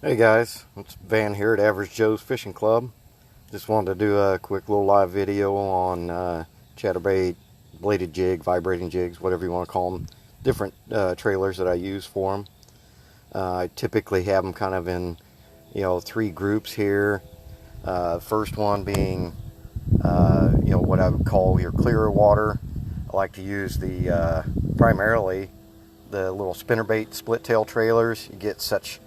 Hey guys, it's Van here at Average Joe's Fishing Club. Just wanted to do a quick little live video on chatterbait, bladed jig, vibrating jigs, whatever you want to call them. Different trailers that I use for them. I typically have them kind of in, three groups here. First one being, what I would call your clearer water. I like to use the primarily the little spinnerbait split tail trailers. You get such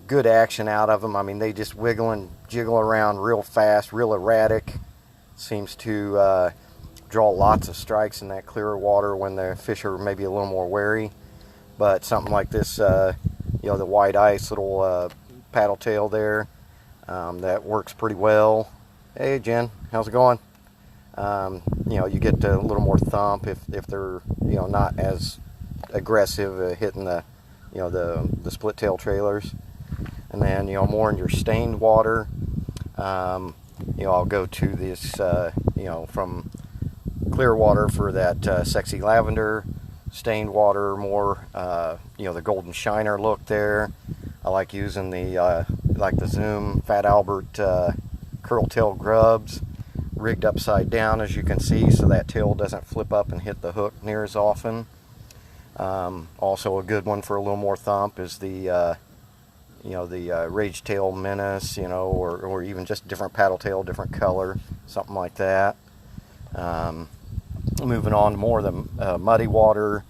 good action out of them. I mean, they just wiggle and jiggle around real fast, real erratic. Seems to draw lots of strikes in that clearer water when the fish are maybe a little more wary. But something like this, the white ice little paddle tail there, that works pretty well. Hey Jen, how's it going? You get a little more thump if they're not as aggressive hitting the split tail trailers. And then more in your stained water, I'll go to this from clear water for that sexy lavender, stained water more the golden shiner look there. I like using the Zoom Fat Albert curl tail grubs, rigged upside down as you can see, so that tail doesn't flip up and hit the hook near as often. Also a good one for a little more thump is the Rage Tail Menace, or even just different paddle tail, different color, something like that. Moving on to more of the muddy water,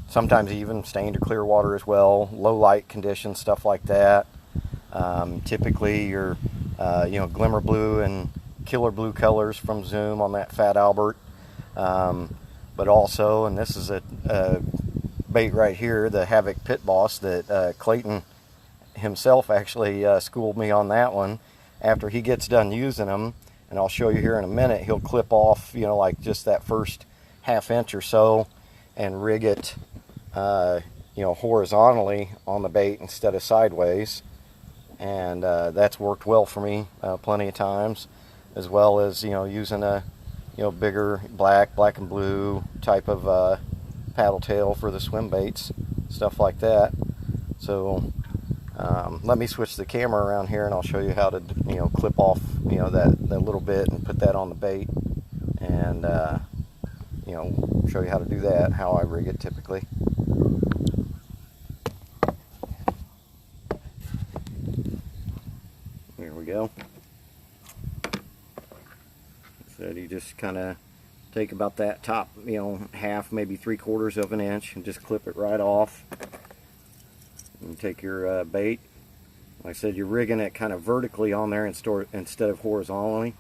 sometimes even stained or clear water as well, low light conditions, stuff like that. Typically your glimmer blue and killer blue colors from Zoom on that Fat Albert, but also, and this is a bait right here, the Havoc Pit Boss that Clayton himself actually schooled me on that one. After he gets done using them, and I'll show you here in a minute, he'll clip off like just that first half inch or so and rig it horizontally on the bait instead of sideways, and that's worked well for me plenty of times, as well as using a bigger black and blue type of paddle tail for the swim baits, stuff like that. So let me switch the camera around here and I'll show you how to clip off that little bit and put that on the bait, and show you how to do that, how I rig it typically. Here we go. So you just kind of take about that top, half, maybe 3/4 of an inch, and just clip it right off. And take your bait. Like I said, you're rigging it kind of vertically on there instead of horizontally.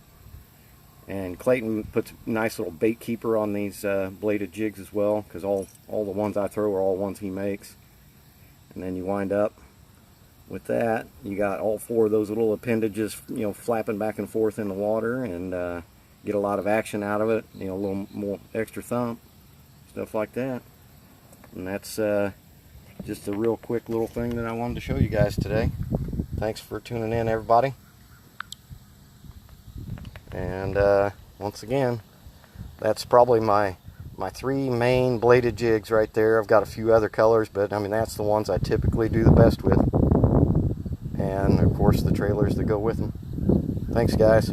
And Clayton puts a nice little bait keeper on these bladed jigs as well, because all the ones I throw are all ones he makes. And then you wind up with that. You got all four of those little appendages, flapping back and forth in the water, and get a lot of action out of it, a little more extra thump, stuff like that. And that's just a real quick little thing that I wanted to show you guys today. Thanks for tuning in, everybody. And once again, that's probably my three main bladed jigs right there. I've got a few other colors, but I mean, that's the ones I typically do the best with. And of course the trailers that go with them. Thanks guys.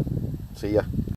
See ya.